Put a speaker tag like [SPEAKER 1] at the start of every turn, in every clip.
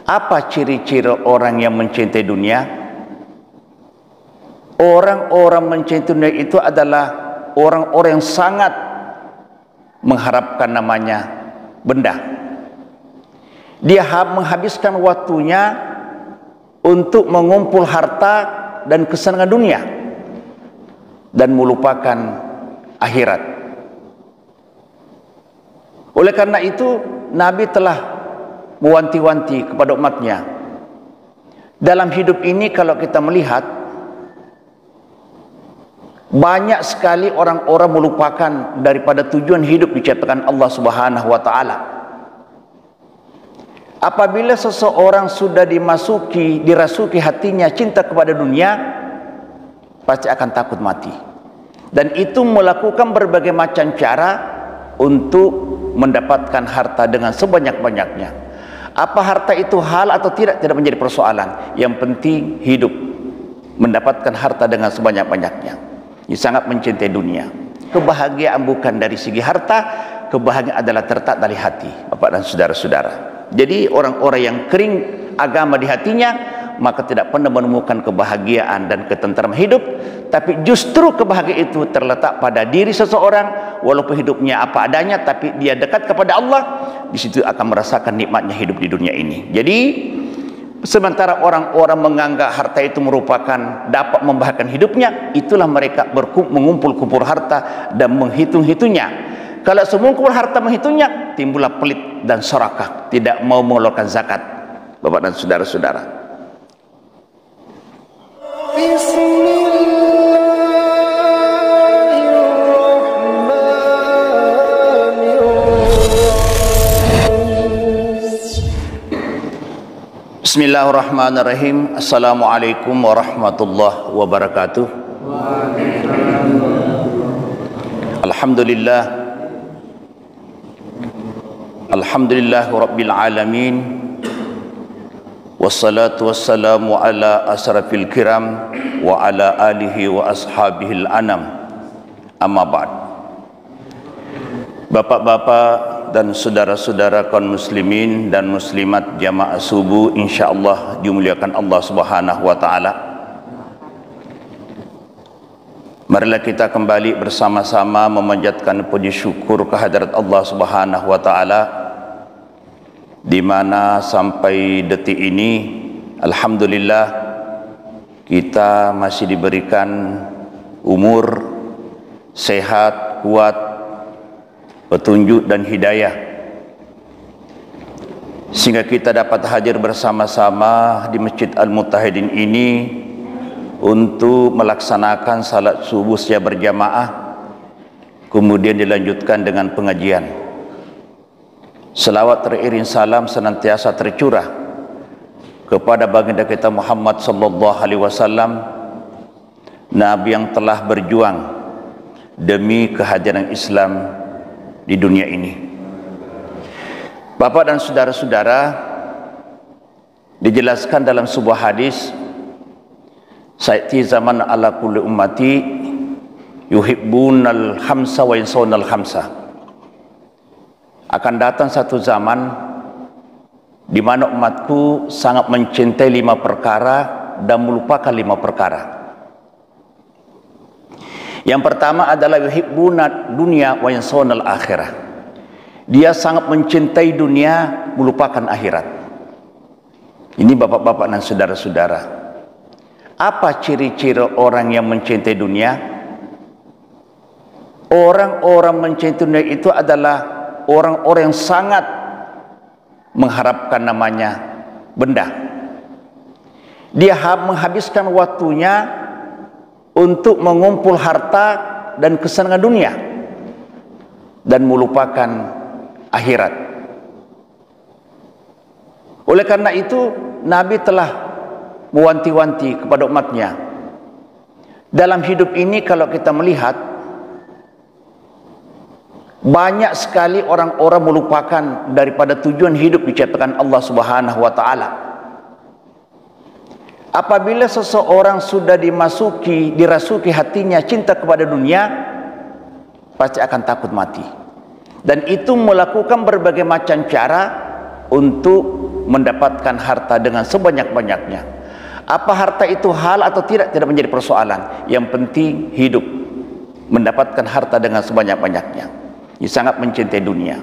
[SPEAKER 1] Apa ciri-ciri orang yang mencintai dunia? Orang-orang mencintai dunia itu adalah orang-orang yang sangat mengharapkan namanya benda. Dia menghabiskan waktunya untuk mengumpul harta dan kesenangan dunia dan melupakan akhirat. Oleh karena itu Nabi telah mewanti-wanti kepada umatnya, dalam hidup ini kalau kita melihat banyak sekali orang-orang melupakan daripada tujuan hidup diciptakan Allah Subhanahu wa taala. Apabila seseorang sudah dirasuki hatinya cinta kepada dunia, pasti akan takut mati. Dan itu melakukan berbagai macam cara untuk mendapatkan harta dengan sebanyak-banyaknya. Apa harta itu hal atau tidak menjadi persoalan. Yang penting hidup, mendapatkan harta dengan sebanyak-banyaknya. Dia sangat mencintai dunia. Kebahagiaan bukan dari segi harta, kebahagiaan adalah terletak dari hati, Bapak dan saudara-saudara. Jadi orang-orang yang kering agama di hatinya, maka tidak pernah menemukan kebahagiaan dan ketentraman hidup. Tapi justru kebahagiaan itu terletak pada diri seseorang, walaupun hidupnya apa adanya, tapi dia dekat kepada Allah, di situ akan merasakan nikmatnya hidup di dunia ini. Jadi sementara orang-orang menganggap harta itu merupakan dapat membahagiakan hidupnya, itulah mereka mengumpul-kumpul harta dan menghitung-hitungnya. Kalau semua kumpul harta menghitungnya, timbullah pelit dan serakah, tidak mau mengeluarkan zakat, Bapak dan saudara-saudara. Bismillahirrahmanirrahim. Assalamualaikum warahmatullahi wabarakatuh. Alhamdulillah. Alhamdulillah Rabbil Alamin. Wassalatu wassalamu ala asrafil kiram wa ala alihi wa ashabihil anam. Amma ba'd. Bapak-bapak dan saudara-saudara kaum muslimin dan muslimat jamaah subuh, insyaallah dimuliakan Allah Subhanahu wa taala. Marilah kita kembali bersama-sama memanjatkan puji syukur kehadirat Allah Subhanahu wa taala, di mana sampai detik ini alhamdulillah kita masih diberikan umur, sehat, kuat, petunjuk dan hidayah, sehingga kita dapat hadir bersama-sama di Masjid Al-Muttahidin ini untuk melaksanakan salat subuh secara berjamaah, kemudian dilanjutkan dengan pengajian. Selawat teriring salam senantiasa tercurah kepada baginda kita Muhammad sallallahu alaihi wasallam, Nabi yang telah berjuang demi kehadiran Islam di dunia ini. Bapak dan saudara-saudara, dijelaskan dalam sebuah hadis, Sayyati zaman ala kulli ummati yuhibbunal khamsa wa yansawunal khamsa. Akan datang satu zaman di mana umatku sangat mencintai 5 perkara dan melupakan 5 perkara. Yang pertama adalah yuhibbuna dunya wa yansawunal akhirah. Dia sangat mencintai dunia, melupakan akhirat. Ini bapak-bapak dan saudara-saudara. Apa ciri-ciri orang yang mencintai dunia? Orang-orang mencintai dunia itu adalah orang-orang yang sangat mengharapkan namanya benda. Dia menghabiskan waktunya untuk mengumpul harta dan kesenangan dunia dan melupakan akhirat. Oleh karena itu Nabi telah mewanti-wanti kepada umatnya, dalam hidup ini kalau kita melihat banyak sekali orang-orang melupakan daripada tujuan hidup diciptakan Allah Subhanahu wa taala. Apabila seseorang sudah dirasuki hatinya cinta kepada dunia, pasti akan takut mati. Dan itu melakukan berbagai macam cara untuk mendapatkan harta dengan sebanyak-banyaknya. Apa harta itu hal atau tidak menjadi persoalan. Yang penting hidup, mendapatkan harta dengan sebanyak-banyaknya. Dia sangat mencintai dunia.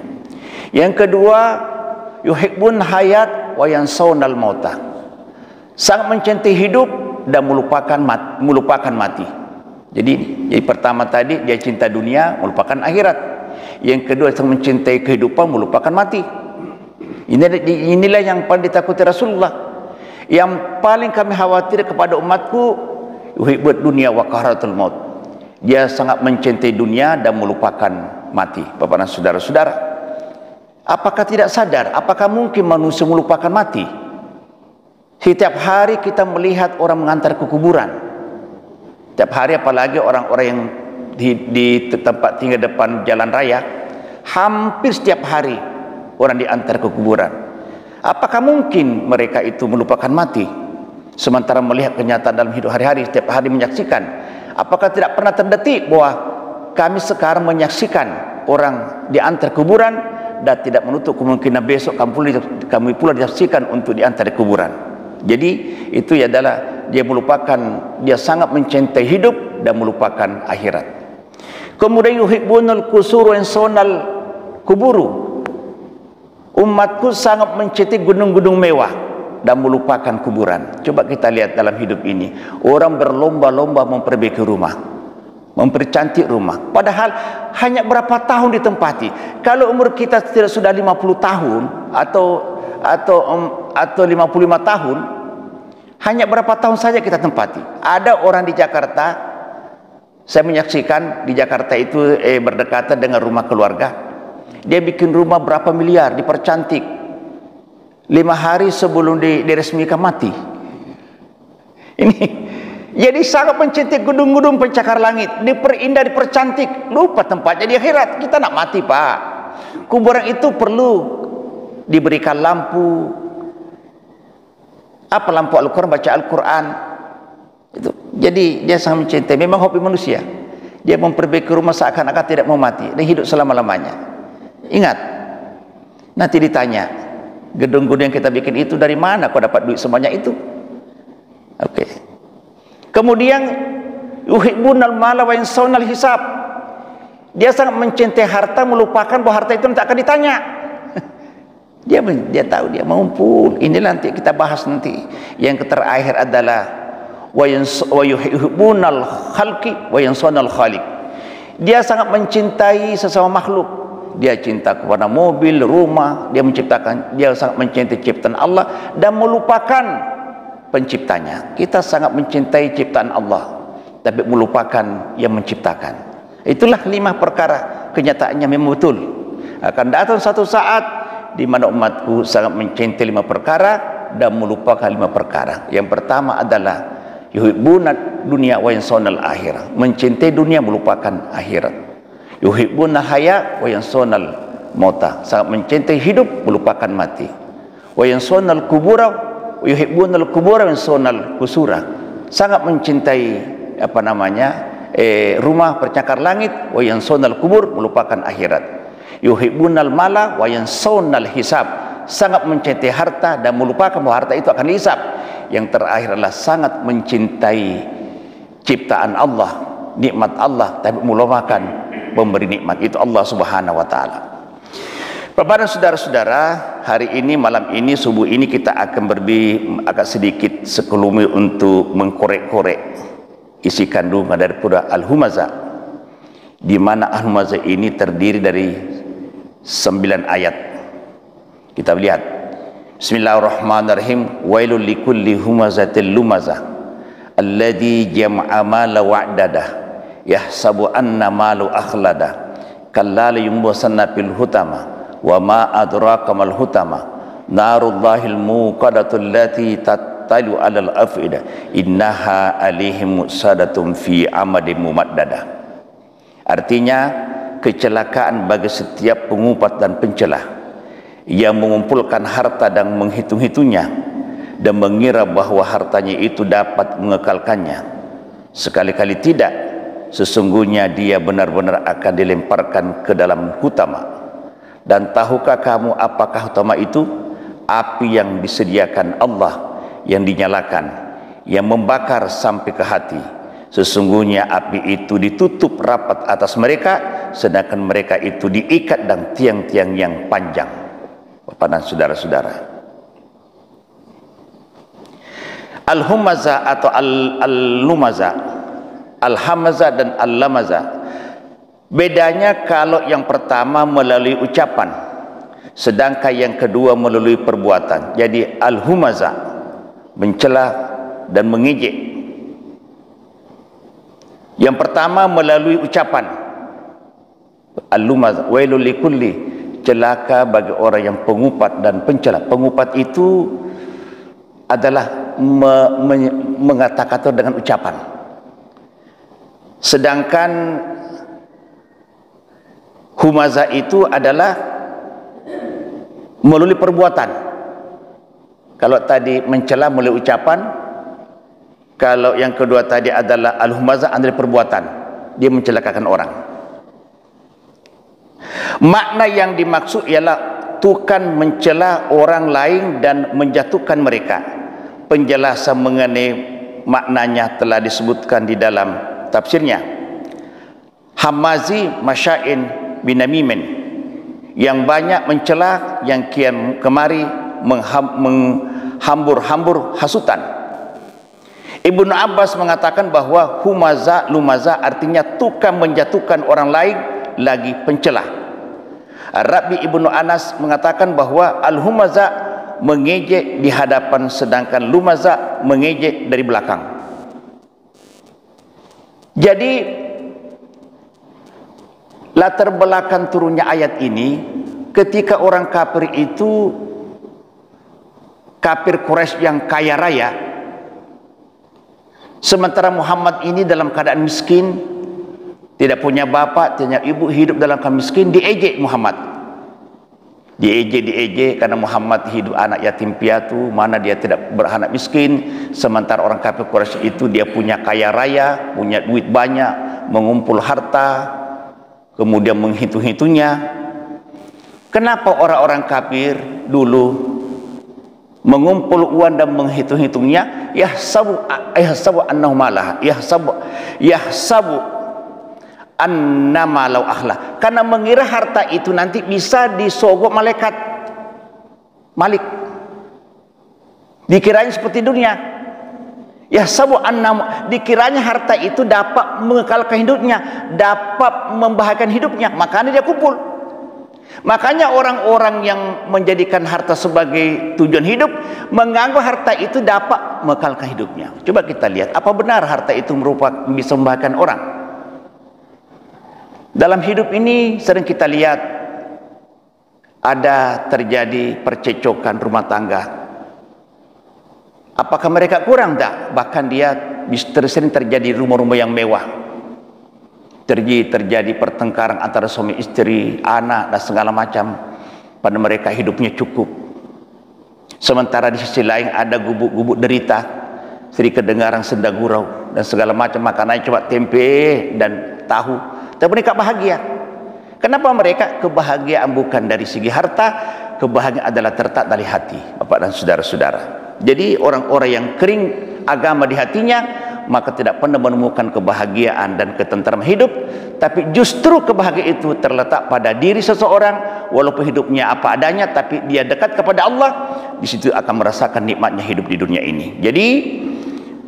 [SPEAKER 1] Yang kedua, yuhibbun hayat wa yansawnal mauta. Sangat mencintai hidup dan melupakan mati. Jadi pertama tadi dia cinta dunia, melupakan akhirat. Yang kedua, sangat mencintai kehidupan, melupakan mati. Inilah yang paling ditakuti Rasulullah. Yang paling kami khawatir kepada umatku, yuhibbud dunia wa kahratul maut. Dia sangat mencintai dunia dan melupakan mati. Bapak dan saudara-saudara, apakah tidak sadar? Apakah mungkin manusia melupakan mati? Setiap hari kita melihat orang mengantar ke kuburan. Setiap hari, apalagi orang-orang yang di tempat tinggal depan jalan raya, hampir setiap hari orang diantar ke kuburan. Apakah mungkin mereka itu melupakan mati? Sementara melihat kenyataan dalam hidup hari-hari, setiap hari menyaksikan. Apakah tidak pernah terdetik bahwa kami sekarang menyaksikan orang diantar kuburan dan tidak menutup kemungkinan besok kami pula disaksikan untuk diantar di kuburan. Jadi itu adalah dia sangat mencintai hidup dan melupakan akhirat. Kemudian yuhibbunal qusur wa yansawna kuburu. Umatku sangat mencintai gunung-gunung mewah dan melupakan kuburan. Coba kita lihat dalam hidup ini, orang berlomba-lomba memperbaiki rumah, mempercantik rumah, padahal hanya berapa tahun ditempati. Kalau umur kita tidak sudah 50 tahun atau 55 tahun, hanya berapa tahun saja kita tempati. Ada orang di Jakarta, saya menyaksikan di Jakarta itu berdekatan dengan rumah keluarga. Dia bikin rumah berapa miliar, dipercantik. 5 hari sebelum diresmikan mati. Ini jadi sangat mencintai gunung-gunung pencakar langit, diperindah, dipercantik, lupa tempatnya di akhirat. Kita nak mati, Pak. Kuburan itu perlu diberikan lampu. Apa lampu Al-Quran, baca Al-Quran. Itu. Jadi dia sangat mencintai. Memang hobi manusia. Dia memperbaiki rumah seakan-akan tidak mau mati dan hidup selama-lamanya. Ingat, nanti ditanya, gedung-gedung yang kita bikin itu dari mana kau dapat duit sebanyak itu? Oke. Kemudian yuhibbunal mala wa yansawnal hisab. Dia sangat mencintai harta, melupakan bahwa harta itu tak akan ditanya. Dia tahu dia mampu. Ini nanti kita bahas nanti. Yang terakhir adalah wa yuhibbunal khalqi wa yansawnal khaliq. Dia sangat mencintai sesama makhluk. Dia cinta kepada mobil, rumah, dia sangat mencintai ciptaan Allah dan melupakan penciptanya. Kita sangat mencintai ciptaan Allah tapi melupakan yang menciptakan. Itulah 5 perkara, kenyataannya memang betul. Akan datang satu saat di mana umatku sangat mencintai 5 perkara dan melupakan 5 perkara. Yang pertama adalah yuhibbunad dunya wa yansawnal akhirah. Mencintai dunia, melupakan akhirat. Yuhibbuna haya wa yansawna mauta. Sangat mencintai hidup, melupakan mati. Wa yansawna kubura, yuhibbuna kubura wa yansawna kusura. Sangat mencintai rumah percakar langit, wa yansawna kubur, melupakan akhirat. Yuhibbuna mala wa yansawna hisab. Sangat mencintai harta dan melupakan bahwa harta itu akan dihisab. Yang terakhir adalah sangat mencintai ciptaan Allah, nikmat Allah, tapi melupakan pemberi nikmat itu Allah Subhanahu wa taala. Bapak dan saudara-saudara, hari ini, malam ini, subuh ini kita akan agak sedikit sekelumit untuk mengkorek-korek isi kandungan daripada Al-Humazah, di mana Al-Humazah ini terdiri dari 9 ayat. Kita lihat. Bismillahirrahmanirrahim. Wailul likulli humazatil lumazah alladzi jama'a mala wa'dadah yahsabu anna malu akhlada kalla yumbasanna fil hutama wa ma adraka mal hutama narullahil muqadatul lati tattalu alal afida innaha alaihim musadatun fi amadin mumaddada. Artinya, kecelakaan bagi setiap pengumpat dan pencelah yang mengumpulkan harta dan menghitung-hitungnya dan mengira bahwa hartanya itu dapat mengekalkannya. Sekali-kali tidak. Sesungguhnya dia benar-benar akan dilemparkan ke dalam hutama. Dan tahukah kamu apakah hutama itu? api yang disediakan Allah, yang dinyalakan, yang membakar sampai ke hati. Sesungguhnya api itu ditutup rapat atas mereka, sedangkan mereka itu diikat dan tiang-tiang yang panjang. Bapak dan saudara-saudara, al-humaza atau al-lumaza, al-hamaza dan al-lamaza, bedanya kalau yang pertama melalui ucapan, sedangkan yang kedua melalui perbuatan. Jadi al-humaza mencela dan mengejek. Yang pertama melalui ucapan, al-lumaza, wailul likulli, celaka bagi orang yang pengupat dan pencela. Pengupat itu adalah mengata-kata dengan ucapan. Sedangkan humaza itu adalah melalui perbuatan. Kalau tadi mencela melalui ucapan, kalau yang kedua tadi adalah al-humaza adalah perbuatan, dia mencelakakan orang. Makna yang dimaksud ialah tukang mencela orang lain dan menjatuhkan mereka. Penjelasan mengenai maknanya telah disebutkan di dalam tafsirnya. Hamazi masya'in binamimin, yang banyak mencela, yang kian kemari menghambur-hambur hasutan. Ibnu Abbas mengatakan bahwa humaza lumaza artinya tukang menjatuhkan orang lain lagi pencela. Rabi Ibnu Anas mengatakan bahwa al-humaza mengejek di hadapan, sedangkan lumaza mengejek dari belakang. Jadi latar belakang turunnya ayat ini ketika orang kafir itu, kafir Quraisy yang kaya raya, sementara Muhammad ini dalam keadaan miskin, tidak punya bapak, tidak punya ibu, hidup dalam keadaan miskin, diejek Muhammad. Diejek karena Muhammad hidup anak yatim piatu, mana dia tidak beranak miskin. Sementara orang kafir Quraisy itu dia punya kaya raya, punya duit banyak, mengumpul harta, kemudian menghitung-hitungnya. Kenapa orang-orang kafir dulu mengumpul uang dan menghitung-hitungnya? Yahsabu annahu malah, yahsabu annama law akhla, karena mengira harta itu nanti bisa disogok malaikat Malik, dikiranya seperti dunia. Yahsabu annama, dikiranya harta itu dapat mengekalkan hidupnya, dapat membahagiakan hidupnya, makanya dia kumpul. Makanya orang-orang yang menjadikan harta sebagai tujuan hidup menganggap harta itu dapat mengekalkan hidupnya. Coba kita lihat, apa benar harta itu merupakan bisa membahagiakan orang? Dalam hidup ini sering kita lihat ada terjadi percecokan rumah tangga. Apakah mereka kurang? Tak. Bahkan dia sering terjadi rumah-rumah yang mewah. Terjadi pertengkaran antara suami istri, anak dan segala macam. Pada mereka hidupnya cukup. Sementara di sisi lain ada gubuk-gubuk derita, sering kedengaran senda gurau dan segala macam makanan, coba tempe dan tahu. Tapi mereka bahagia. Kenapa mereka? Kebahagiaan bukan dari segi harta, kebahagiaan adalah terletak dari hati, Bapak dan saudara-saudara. Jadi orang-orang yang kering agama di hatinya, maka tidak pernah menemukan kebahagiaan dan ketentraman hidup. Tapi justru kebahagiaan itu terletak pada diri seseorang, walaupun hidupnya apa adanya, tapi dia dekat kepada Allah, di situ akan merasakan nikmatnya hidup di dunia ini. Jadi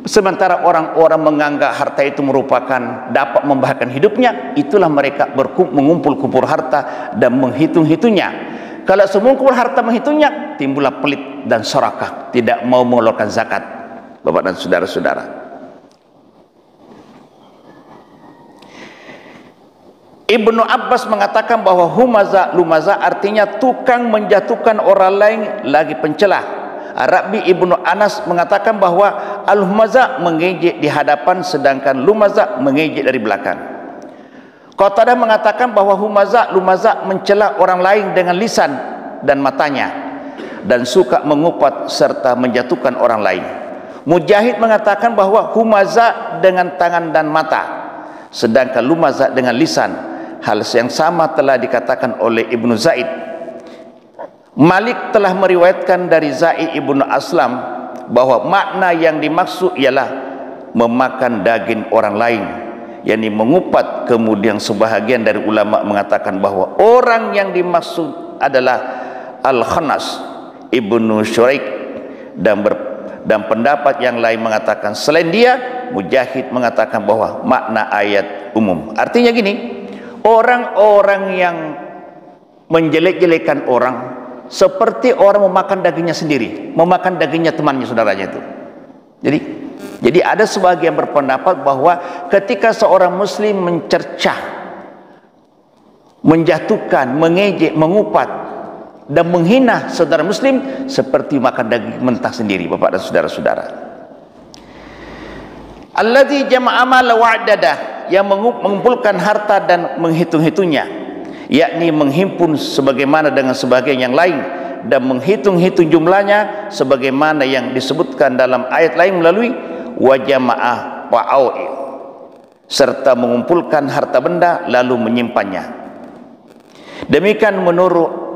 [SPEAKER 1] sementara orang-orang menganggap harta itu merupakan dapat membahagiakan hidupnya, itulah mereka mengumpul-kumpul harta dan menghitung-hitungnya. Kalau semua kumpul harta menghitungnya, timbullah pelit dan serakah, tidak mau mengeluarkan zakat, Bapak dan saudara-saudara. Ibnu Abbas mengatakan bahwa humaza lumaza artinya tukang menjatuhkan orang lain lagi pencela. Rabi Ibnu Anas mengatakan bahwa al-humaza mengejek di hadapan, sedangkan lumaza mengejek dari belakang. Qatadah mengatakan bahwa humaza lumaza mencela orang lain dengan lisan dan matanya, dan suka mengupat serta menjatuhkan orang lain. Mujahid mengatakan bahwa humaza dengan tangan dan mata, sedangkan lumaza dengan lisan. Hal yang sama telah dikatakan oleh Ibnu Zaid. Malik telah meriwayatkan dari Za'i ibnu Aslam bahwa makna yang dimaksud ialah memakan daging orang lain, yakni mengupat. Kemudian sebahagian dari ulama mengatakan bahwa orang yang dimaksud adalah Al-Khannas ibnu Syuraik, dan pendapat yang lain mengatakan selain dia. Mujahid mengatakan bahwa makna ayat umum. Artinya gini, orang-orang yang menjelek-jelekan orang seperti orang memakan dagingnya sendiri, memakan dagingnya temannya, saudaranya itu. Jadi ada sebagian berpendapat bahwa ketika seorang muslim mencercah, menjatuhkan, mengejek, mengupat dan menghina saudara muslim seperti makan daging mentah sendiri, Bapak dan saudara-saudara. Alladzi jama'a mala wa'dada, yang mengumpulkan harta dan menghitung-hitungnya, yakni menghimpun sebagaimana dengan sebagian yang lain dan menghitung-hitung jumlahnya sebagaimana yang disebutkan dalam ayat lain melalui wa jama'ah wa'a'i, serta mengumpulkan harta benda lalu menyimpannya. Demikian menurut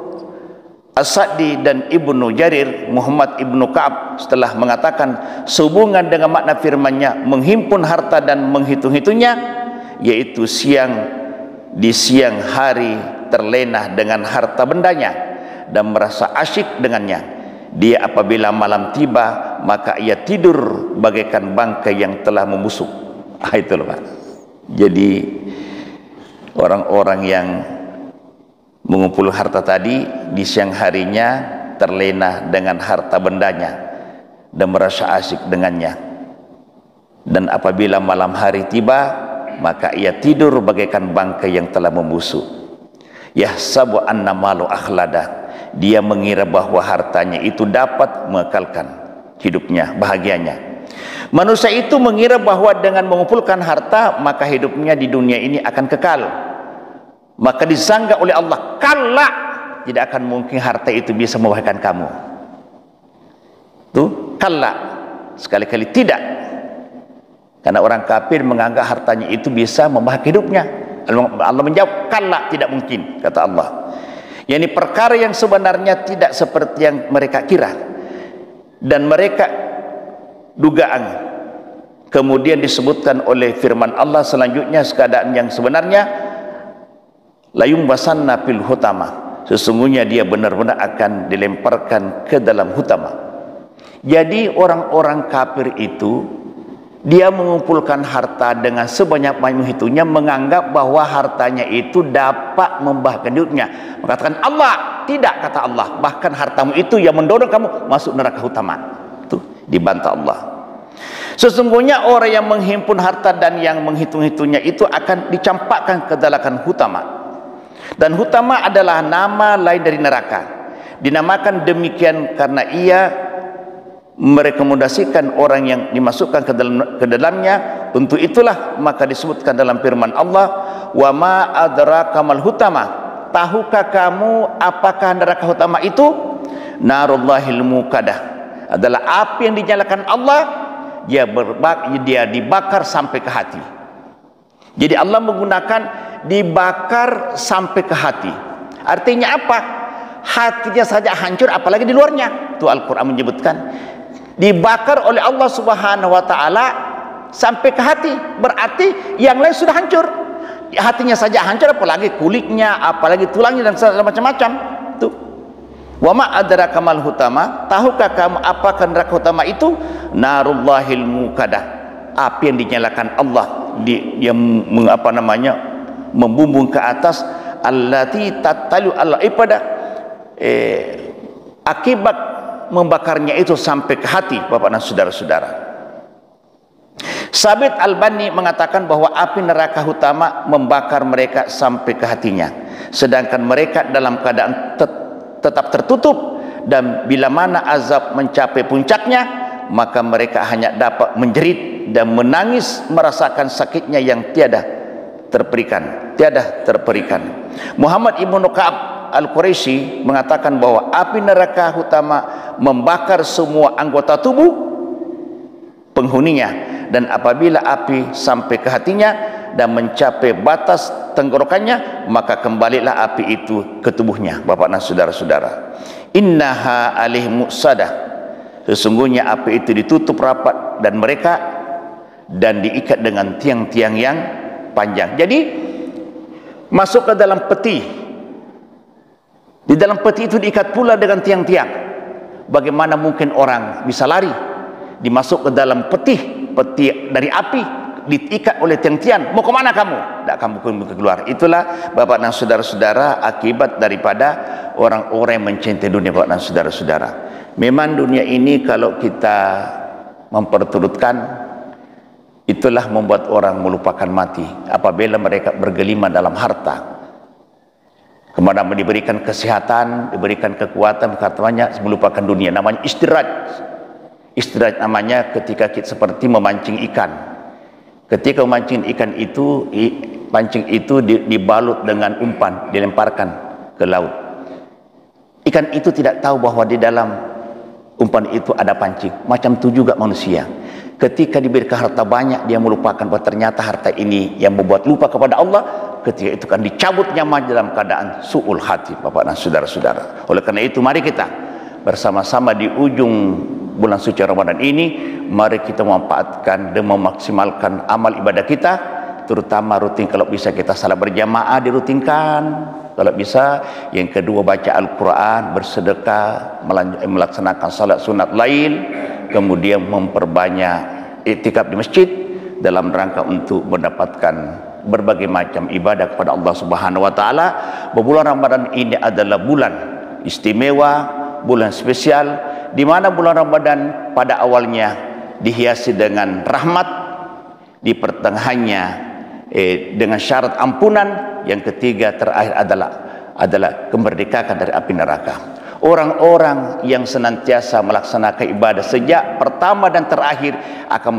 [SPEAKER 1] As-Sa'di dan Ibnu Jarir. Muhammad Ibnu Ka'ab setelah mengatakan sehubungan dengan makna firman-Nya menghimpun harta dan menghitung-hitungnya, yaitu di siang hari terlena dengan harta bendanya dan merasa asyik dengannya. Dia apabila malam tiba maka ia tidur bagaikan bangkai yang telah membusuk. Itu loh Pak. Jadi orang-orang yang mengumpul harta tadi di siang harinya terlena dengan harta bendanya dan merasa asyik dengannya, dan apabila malam hari tiba maka ia tidur bagaikan bangkai yang telah membusuk. Yahsabu anna malu akhlada, dia mengira bahwa hartanya itu dapat mengekalkan hidupnya, bahagianya. Manusia itu mengira bahwa dengan mengumpulkan harta maka hidupnya di dunia ini akan kekal. Maka disangka oleh Allah, kalla, tidak akan mungkin harta itu bisa membahagiakan kamu. Tuh, kalla, sekali-kali tidak. Karena orang kafir menganggap hartanya itu bisa membahagiakan hidupnya. Allah menjawab, kalla, tidak mungkin, kata Allah. Yani perkara yang sebenarnya tidak seperti yang mereka kira dan mereka dugaan. Kemudian disebutkan oleh firman Allah selanjutnya keadaan yang sebenarnya, layum basanna fil hutama, sesungguhnya dia benar-benar akan dilemparkan ke dalam hutama. Jadi orang-orang kafir itu dia mengumpulkan harta dengan sebanyak-banyak hitungnya, menganggap bahwa hartanya itu dapat membahagiakan hidupnya. Mengatakan Allah, tidak, kata Allah, bahkan hartamu itu yang mendorong kamu masuk neraka hutama. Itu dibantah Allah. Sesungguhnya orang yang menghimpun harta dan yang menghitung-hitungnya itu akan dicampakkan ke dalam hutama. Dan hutama adalah nama lain dari neraka. Dinamakan demikian karena ia merekomendasikan orang yang dimasukkan ke dalamnya. Untuk itulah maka disebutkan dalam firman Allah, wa ma adraka mal hutama, tahukah kamu apakah neraka hutama itu? Narullahil muqadah, adalah api yang dinyalakan Allah, dia dibakar sampai ke hati. Jadi Allah menggunakan dibakar sampai ke hati. Artinya apa? Hatinya saja hancur, apalagi di luarnya. Itu Al-Quran menyebutkan dibakar oleh Allah Subhanahu wa ta'ala sampai ke hati. Berarti yang lain sudah hancur. Hatinya saja hancur, apalagi kulitnya, apalagi tulangnya dan segala macam-macam. Tuh. Wa ma adraka mal hutama, tahukah kamu apakah neraka hutama itu? Narullahil muqadah, api yang dinyalakan Allah, yang membumbung ke atas, allati tattalu ala ibadah, akibat membakarnya itu sampai ke hati, Bapak dan saudara-saudara. Sabit Al-Bani mengatakan bahwa api neraka hutama membakar mereka sampai ke hatinya, sedangkan mereka dalam keadaan tetap tertutup, dan bila mana azab mencapai puncaknya maka mereka hanya dapat menjerit dan menangis merasakan sakitnya yang tiada terperikan. Muhammad Ibnu Ka'ab Al-Quraisy mengatakan bahwa api neraka hutama membakar semua anggota tubuh penghuninya, dan apabila api sampai ke hatinya dan mencapai batas tenggorokannya maka kembalilah api itu ke tubuhnya, Bapak dan saudara-saudara. innaha alaihim muqsadah, sesungguhnya api itu ditutup rapat dan mereka dan diikat dengan tiang-tiang yang panjang. Jadi masuk ke dalam peti, di dalam peti itu diikat pula dengan tiang-tiang. Bagaimana mungkin orang bisa lari? Dimasuk ke dalam peti dari api, diikat oleh tiang-tiang. Mau kemana kamu? Tak kamu keluar. Itulah bapak dan saudara-saudara akibat daripada orang-orang yang mencintai dunia, bapak dan saudara-saudara. Memang dunia ini kalau kita memperturutkan, itulah membuat orang melupakan mati apabila mereka bergelima dalam harta. Kemudian diberikan kesehatan, diberikan kekuatan, katanya melupakan dunia. Namanya istirahat. Istirahat namanya ketika kita seperti memancing ikan. Ketika memancing ikan itu, pancing itu dibalut dengan umpan, dilemparkan ke laut. Ikan itu tidak tahu bahwa di dalam umpan itu ada pancing. Macam itu juga manusia. Ketika diberikan harta banyak, dia melupakan bahwa ternyata harta ini yang membuat lupa kepada Allah. Ketika itu kan dicabut nyawa dalam keadaan su'ul hati, bapak dan saudara-saudara. Oleh karena itu mari kita bersama-sama di ujung bulan suci Ramadan ini, mari kita memanfaatkan dan memaksimalkan amal ibadah kita, terutama rutin. Kalau bisa kita salat berjamaah dirutinkan, kalau bisa. Yang kedua, baca Al-Quran, bersedekah, melaksanakan salat sunat lain, kemudian memperbanyak iktikaf di masjid dalam rangka untuk mendapatkan berbagai macam ibadah kepada Allah Subhanahu wa taala. Bulan Ramadan ini adalah bulan istimewa, bulan spesial, di mana bulan Ramadan pada awalnya dihiasi dengan rahmat, di pertengahannya dengan syarat ampunan, yang ketiga terakhir adalah kemerdekaan dari api neraka. Orang-orang yang senantiasa melaksanakan ibadah sejak pertama dan terakhir akan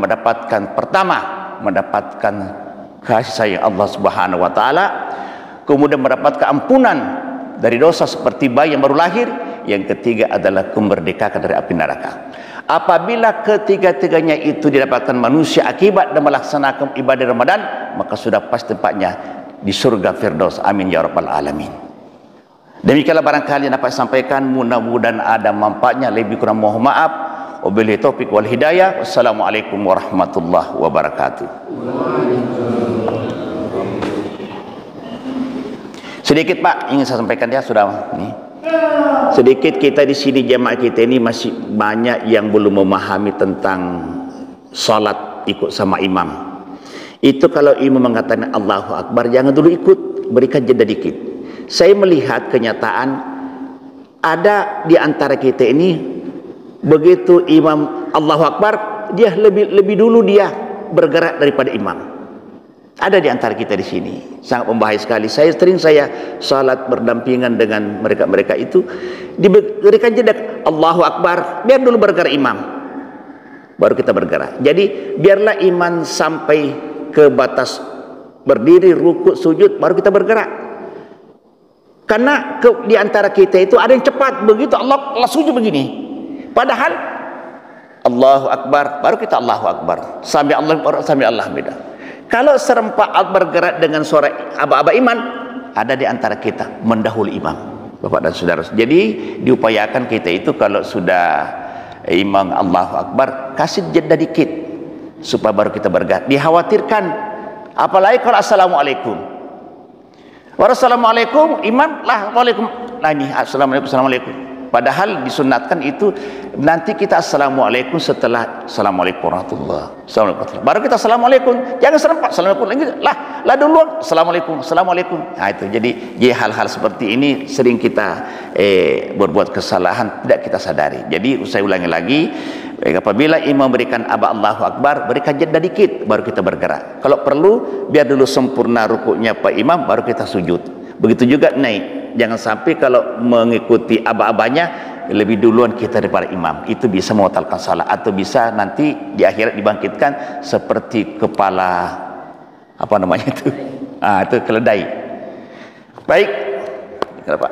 [SPEAKER 1] mendapatkan kasih sayang Allah Subhanahu wa taala, kemudian mendapatkan ampunan dari dosa seperti bayi yang baru lahir, yang ketiga adalah kemerdekaan dari api neraka. Apabila ketiga-tiganya itu didapatkan manusia akibat dan melaksanakan ibadah Ramadan, maka sudah pasti tempatnya di surga Firdaus. Amin ya rabbal alamin. Demikianlah barangkali yang dapat sampaikan, mudah-mudahan ada manfaatnya. Lebih kurang mohon maaf. Wabillahi taufiq wal hidayah. Wassalamualaikum warahmatullahi wabarakatuh. Sedikit Pak ingin saya sampaikan, ya sudah ini. Sedikit kita di sini jemaah kita ini masih banyak yang belum memahami tentang salat ikut sama imam. Itu kalau imam mengatakan Allahu Akbar, jangan dulu ikut, berikan jeda dikit. Saya melihat kenyataan ada di antara kita ini, begitu imam Allahu Akbar, dia lebih dulu dia bergerak daripada imam. Ada di antara kita di sini, sangat membahaya sekali. Saya salat berdampingan dengan mereka itu, diberikan jeda Allahu Akbar, biar dulu bergerak imam, baru kita bergerak. Jadi biarlah iman sampai ke batas berdiri, rukuk, sujud, baru kita bergerak. Karena di antara kita itu ada yang cepat, begitu Allah sujud begini, padahal Allahu Akbar, baru kita Allahu Akbar, sami Allah beda. Kalau serempak bergerak dengan suara aba-aba iman, ada di antara kita mendahului imam, bapak dan saudara. Jadi diupayakan kita itu kalau sudah imam Allahu Akbar, kasih jeda dikit supaya baru kita bergerak. Dikhawatirkan apalagi kalau assalamualaikum, wassalamualaikum, imam lah waalaikum, nah ini assalamualaikum. Padahal disunatkan itu nanti kita assalamualaikum setelah assalamualaikum warahmatullahi wabarakatuh, baru kita assalamualaikum. Jangan serempak assalamualaikum lagi, lah dulu assalamualaikum. Nah itu jadi hal-hal seperti ini sering kita berbuat kesalahan, tidak kita sadari. Jadi saya ulangi lagi, apabila imam memberikan Allahu Akbar, berikan jeda dikit baru kita bergerak. Kalau perlu biar dulu sempurna rukuknya Pak Imam, baru kita sujud. Begitu juga naik. Jangan sampai kalau mengikuti aba-abanya lebih duluan kita daripada imam. Itu bisa membatalkan salat, atau bisa nanti di akhirat dibangkitkan seperti kepala apa namanya itu? Itu keledai. Baik, Pak.